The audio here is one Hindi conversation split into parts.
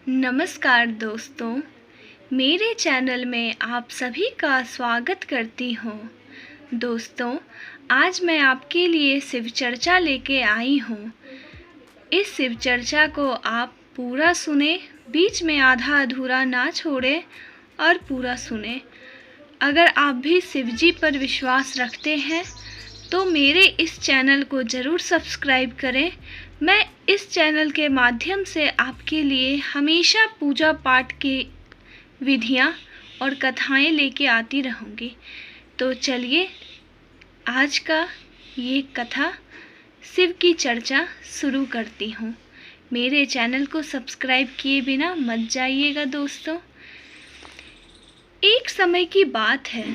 नमस्कार दोस्तों, मेरे चैनल में आप सभी का स्वागत करती हूँ। दोस्तों, आज मैं आपके लिए शिव चर्चा लेके आई हूँ। इस शिव चर्चा को आप पूरा सुने, बीच में आधा अधूरा ना छोड़ें और पूरा सुने। अगर आप भी शिव जी पर विश्वास रखते हैं तो मेरे इस चैनल को ज़रूर सब्सक्राइब करें। मैं इस चैनल के माध्यम से आपके लिए हमेशा पूजा पाठ की विधियाँ और कथाएं लेके आती रहूँगी। तो चलिए आज का ये कथा शिव की चर्चा शुरू करती हूँ। मेरे चैनल को सब्सक्राइब किए बिना मत जाइएगा दोस्तों। एक समय की बात है,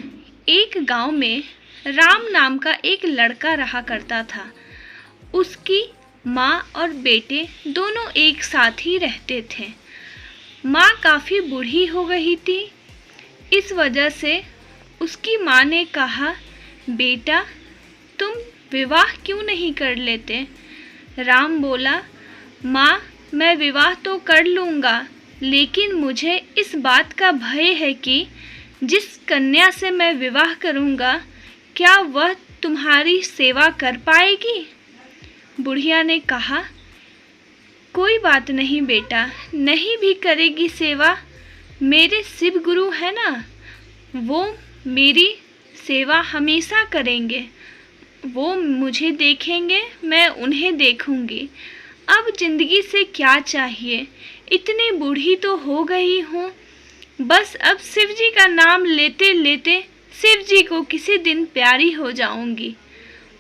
एक गांव में राम नाम का एक लड़का रहा करता था। उसकी माँ और बेटे दोनों एक साथ ही रहते थे। माँ काफ़ी बूढ़ी हो गई थी। इस वजह से उसकी माँ ने कहा, बेटा तुम विवाह क्यों नहीं कर लेते? राम बोला, माँ मैं विवाह तो कर लूँगा, लेकिन मुझे इस बात का भय है कि जिस कन्या से मैं विवाह करूँगा क्या वह तुम्हारी सेवा कर पाएगी? बुढ़िया ने कहा, कोई बात नहीं बेटा, नहीं भी करेगी सेवा, मेरे शिव गुरु है ना, वो मेरी सेवा हमेशा करेंगे। वो मुझे देखेंगे, मैं उन्हें देखूंगी। अब जिंदगी से क्या चाहिए, इतनी बूढ़ी तो हो गई हूँ। बस अब शिव जी का नाम लेते लेते शिव जी को किसी दिन प्यारी हो जाऊंगी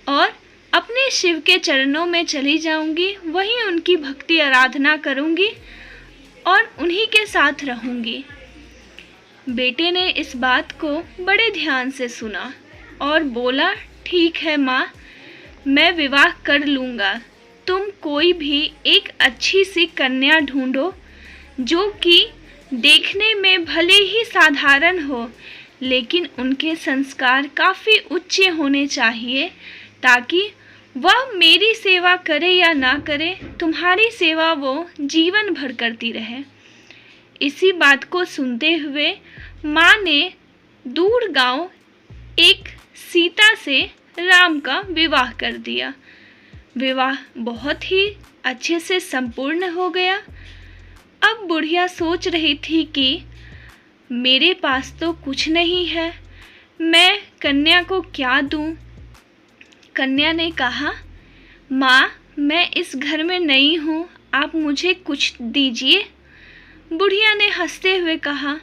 और अपने शिव के चरणों में चली जाऊंगी, वहीं उनकी भक्ति आराधना करूंगी और उन्हीं के साथ रहूंगी। बेटे ने इस बात को बड़े ध्यान से सुना और बोला, ठीक है माँ, मैं विवाह कर लूँगा। तुम कोई भी एक अच्छी सी कन्या ढूंढो जो कि देखने में भले ही साधारण हो, लेकिन उनके संस्कार काफ़ी उच्च होने चाहिए, ताकि वह मेरी सेवा करे या ना करे, तुम्हारी सेवा वो जीवन भर करती रहे। इसी बात को सुनते हुए माँ ने दूर गांव एक सीता से राम का विवाह कर दिया। विवाह बहुत ही अच्छे से संपूर्ण हो गया। अब बुढ़िया सोच रही थी कि मेरे पास तो कुछ नहीं है, मैं कन्या को क्या दूं? कन्या ने कहा, माँ मैं इस घर में नई हूँ, आप मुझे कुछ दीजिए। बुढ़िया ने हंसते हुए कहा,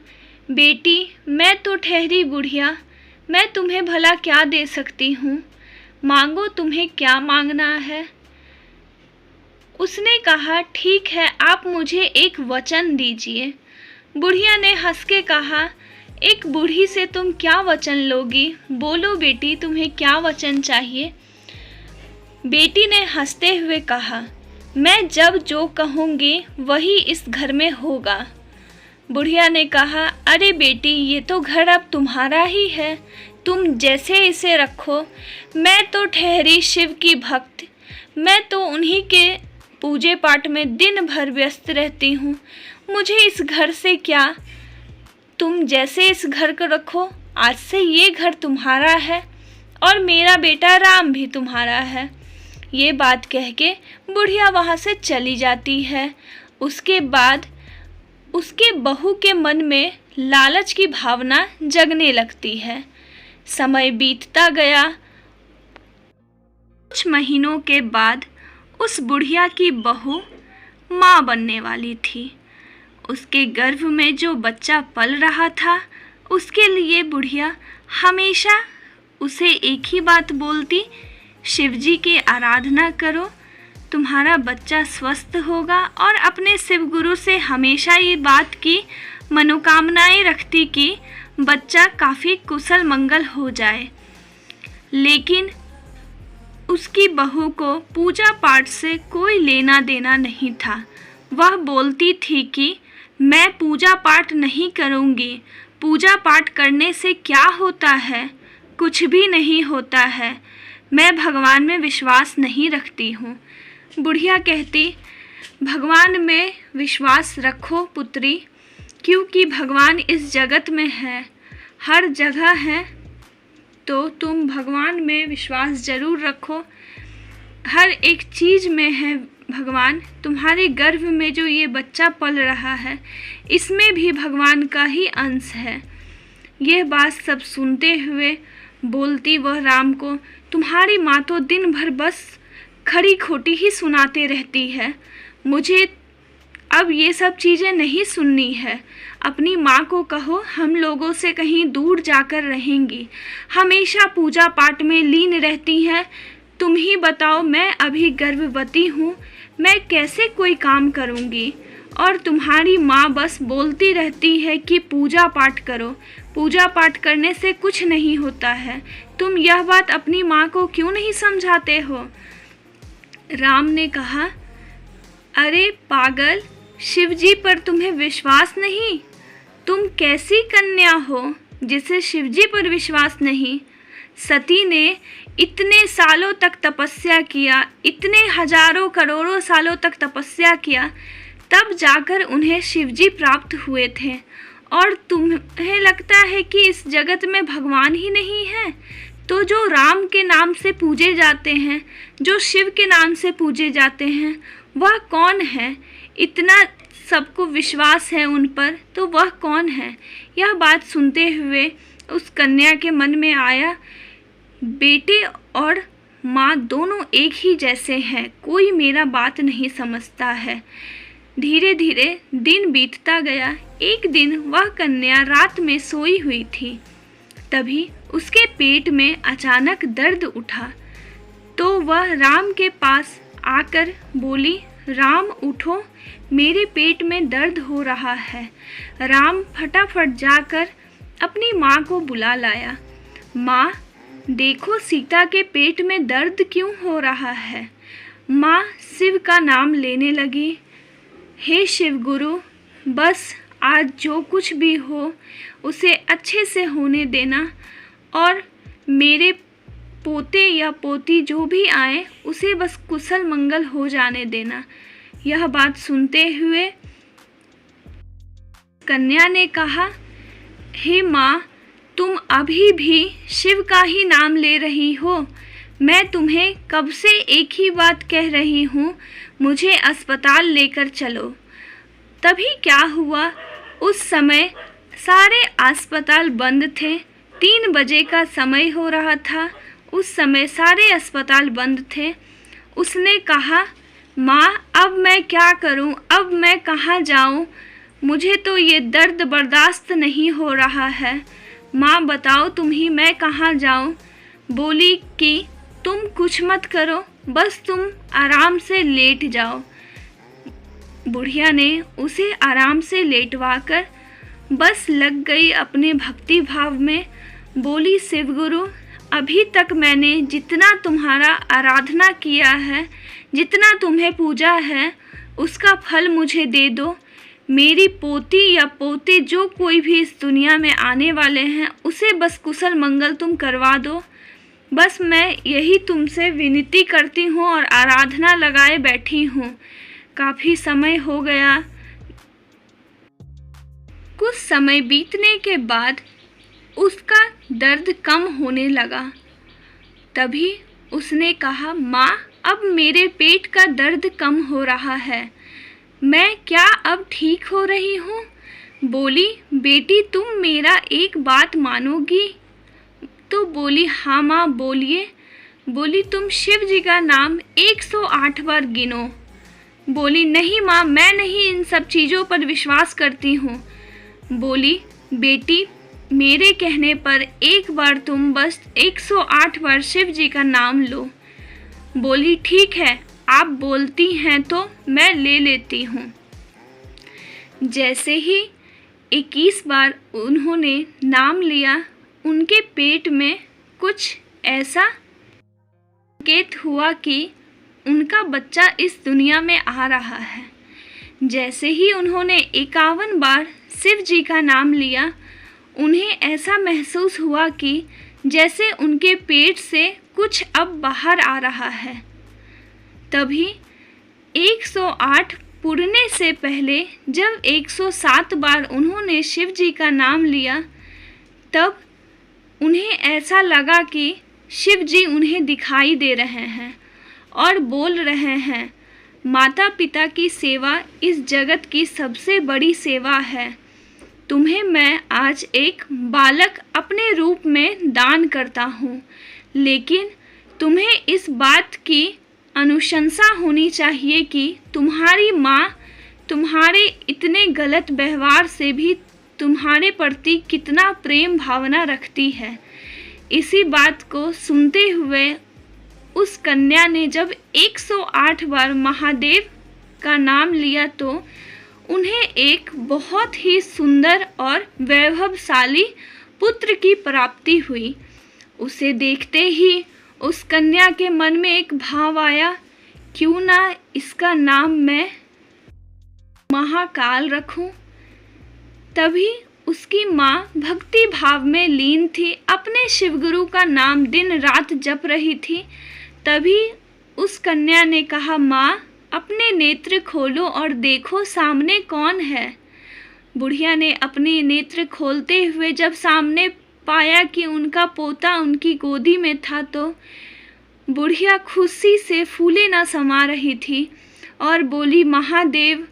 बेटी मैं तो ठहरी बुढ़िया, मैं तुम्हें भला क्या दे सकती हूँ, मांगो तुम्हें क्या मांगना है। उसने कहा, ठीक है आप मुझे एक वचन दीजिए। बुढ़िया ने हंस के कहा, एक बूढ़ी से तुम क्या वचन लोगी, बोलो बेटी तुम्हें क्या वचन चाहिए। बेटी ने हंसते हुए कहा, मैं जब जो कहूँगी वही इस घर में होगा। बुढ़िया ने कहा, अरे बेटी ये तो घर अब तुम्हारा ही है, तुम जैसे इसे रखो। मैं तो ठहरी शिव की भक्त, मैं तो उन्हीं के पूजे पाठ में दिन भर व्यस्त रहती हूँ, मुझे इस घर से क्या, तुम जैसे इस घर को रखो, आज से ये घर तुम्हारा है और मेरा बेटा राम भी तुम्हारा है। ये बात कह के बुढ़िया वहाँ से चली जाती है। उसके बाद उसके बहू के मन में लालच की भावना जगने लगती है। समय बीतता गया। कुछ महीनों के बाद उस बुढ़िया की बहू माँ बनने वाली थी। उसके गर्भ में जो बच्चा पल रहा था, उसके लिए बुढ़िया हमेशा उसे एक ही बात बोलती, शिवजी की आराधना करो, तुम्हारा बच्चा स्वस्थ होगा, और अपने शिव गुरु से हमेशा ये बात की मनोकामनाएं रखती कि बच्चा काफ़ी कुशल मंगल हो जाए। लेकिन उसकी बहू को पूजा पाठ से कोई लेना देना नहीं था। वह बोलती थी कि मैं पूजा पाठ नहीं करूँगी, पूजा पाठ करने से क्या होता है, कुछ भी नहीं होता है, मैं भगवान में विश्वास नहीं रखती हूँ। बुढ़िया कहती, भगवान में विश्वास रखो पुत्री, क्योंकि भगवान इस जगत में है, हर जगह है। तो तुम भगवान में विश्वास ज़रूर रखो। हर एक चीज़ में है भगवान। तुम्हारे गर्भ में जो ये बच्चा पल रहा है, इसमें भी भगवान का ही अंश है। यह बात सब सुनते हुए बोलती वह राम को, तुम्हारी माँ तो दिन भर बस खरी खोटी ही सुनाते रहती है। मुझे अब ये सब चीज़ें नहीं सुननी है। अपनी माँ को कहो हम लोगों से कहीं दूर जाकर रहेंगी। हमेशा पूजा पाठ में लीन रहती हैं। तुम ही बताओ, मैं अभी गर्भवती हूँ, मैं कैसे कोई काम करूँगी? और तुम्हारी माँ बस बोलती रहती है कि पूजा पाठ करो। पूजा पाठ करने से कुछ नहीं होता है। तुम यह बात अपनी माँ को क्यों नहीं समझाते हो? राम ने कहा, अरे पागल, शिवजी पर तुम्हें विश्वास नहीं? तुम कैसी कन्या हो जिसे शिवजी पर विश्वास नहीं? सती ने इतने सालों तक तपस्या किया, इतने हजारों करोड़ों सालों तक तपस्या किया, तब जाकर उन्हें शिवजी प्राप्त हुए थे। और तुम्हें लगता है कि इस जगत में भगवान ही नहीं है? तो जो राम के नाम से पूजे जाते हैं, जो शिव के नाम से पूजे जाते हैं, वह कौन है? इतना सबको विश्वास है उन पर, तो वह कौन है? यह बात सुनते हुए उस कन्या के मन में आया, बेटे और माँ दोनों एक ही जैसे हैं, कोई मेरा बात नहीं समझता है। धीरे धीरे दिन बीतता गया। एक दिन वह कन्या रात में सोई हुई थी। तभी उसके पेट में अचानक दर्द उठा, तो वह राम के पास आकर बोली, राम उठो, मेरे पेट में दर्द हो रहा है। राम फटाफट जाकर अपनी माँ को बुला लाया। माँ, देखो सीता के पेट में दर्द क्यों हो रहा है? माँ शिव का नाम लेने लगी, हे शिव गुरु, बस आज जो कुछ भी हो उसे अच्छे से होने देना, और मेरे पोते या पोती जो भी आए उसे बस कुशल मंगल हो जाने देना। यह बात सुनते हुए कन्या ने कहा, हे माँ, तुम अभी भी शिव का ही नाम ले रही हो। मैं तुम्हें कब से एक ही बात कह रही हूँ, मुझे अस्पताल लेकर चलो। तभी क्या हुआ, उस समय सारे अस्पताल बंद थे। 3 बजे का समय हो रहा था। उस समय सारे अस्पताल बंद थे। उसने कहा, माँ, अब मैं क्या करूँ? अब मैं कहाँ जाऊँ? मुझे तो ये दर्द बर्दाश्त नहीं हो रहा है। माँ बताओ तुम ही, मैं कहाँ जाऊँ? बोली कि तुम कुछ मत करो, बस तुम आराम से लेट जाओ। बुढ़िया ने उसे आराम से लेटवाकर बस लग गई अपने भक्ति भाव में। बोली, शिवगुरु, अभी तक मैंने जितना तुम्हारा आराधना किया है, जितना तुम्हें पूजा है, उसका फल मुझे दे दो। मेरी पोती या पोते जो कोई भी इस दुनिया में आने वाले हैं, उसे बस कुशल मंगल तुम करवा दो। बस मैं यही तुमसे विनती करती हूँ और आराधना लगाए बैठी हूँ। काफ़ी समय हो गया। कुछ समय बीतने के बाद उसका दर्द कम होने लगा। तभी उसने कहा, माँ, अब मेरे पेट का दर्द कम हो रहा है। मैं क्या अब ठीक हो रही हूँ? बोली, बेटी, तुम मेरा एक बात मानोगी? तो बोली, हाँ माँ, बोलिए। बोली, तुम शिव जी का नाम 108 बार गिनो। बोली, नहीं माँ, मैं नहीं इन सब चीज़ों पर विश्वास करती हूँ। बोली, बेटी, मेरे कहने पर एक बार तुम बस 108 बार शिव जी का नाम लो। बोली, ठीक है, आप बोलती हैं तो मैं ले लेती हूँ। जैसे ही 21 बार उन्होंने नाम लिया, उनके पेट में कुछ ऐसा संकेत हुआ कि उनका बच्चा इस दुनिया में आ रहा है। जैसे ही उन्होंने 51 बार शिव जी का नाम लिया, उन्हें ऐसा महसूस हुआ कि जैसे उनके पेट से कुछ अब बाहर आ रहा है। तभी 108 पुरने से पहले जब 107 बार उन्होंने शिव जी का नाम लिया, तब उन्हें ऐसा लगा कि शिव जी उन्हें दिखाई दे रहे हैं और बोल रहे हैं, माता पिता की सेवा इस जगत की सबसे बड़ी सेवा है। तुम्हें मैं आज एक बालक अपने रूप में दान करता हूँ, लेकिन तुम्हें इस बात की अनुशंसा होनी चाहिए कि तुम्हारी माँ तुम्हारे इतने गलत व्यवहार से भी तुम्हारे प्रति कितना प्रेम भावना रखती है। इसी बात को सुनते हुए उस कन्या ने जब 108 बार महादेव का नाम लिया तो उन्हें एक बहुत ही सुंदर और वैभवशाली पुत्र की प्राप्ति हुई। उसे देखते ही उस कन्या के मन में एक भाव आया, क्यों ना इसका नाम मैं महाकाल रखूं। तभी उसकी माँ भक्ति भाव में लीन थी, अपने शिवगुरु का नाम दिन रात जप रही थी। तभी उस कन्या ने कहा, माँ अपने नेत्र खोलो और देखो सामने कौन है। बुढ़िया ने अपने नेत्र खोलते हुए जब सामने पाया कि उनका पोता उनकी गोदी में था, तो बुढ़िया खुशी से फूले न समा रही थी और बोली, महादेव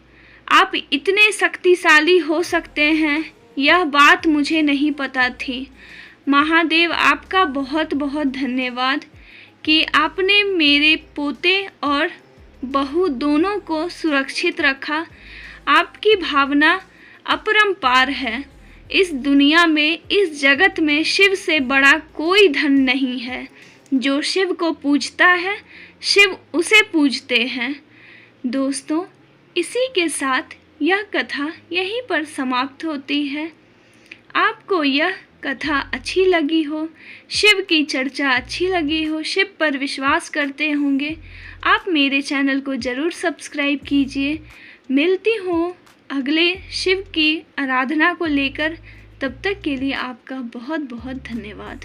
आप इतने शक्तिशाली हो सकते हैं, यह बात मुझे नहीं पता थी। महादेव आपका बहुत बहुत धन्यवाद कि आपने मेरे पोते और बहू दोनों को सुरक्षित रखा। आपकी भावना अपरंपार है। इस दुनिया में, इस जगत में शिव से बड़ा कोई धन नहीं है। जो शिव को पूजता है, शिव उसे पूजते हैं। दोस्तों, इसी के साथ यह कथा यहीं पर समाप्त होती है। आपको यह कथा अच्छी लगी हो, शिव की चर्चा अच्छी लगी हो, शिव पर विश्वास करते होंगे, आप मेरे चैनल को ज़रूर सब्सक्राइब कीजिए। मिलती हूँ अगले शिव की आराधना को लेकर। तब तक के लिए आपका बहुत बहुत धन्यवाद।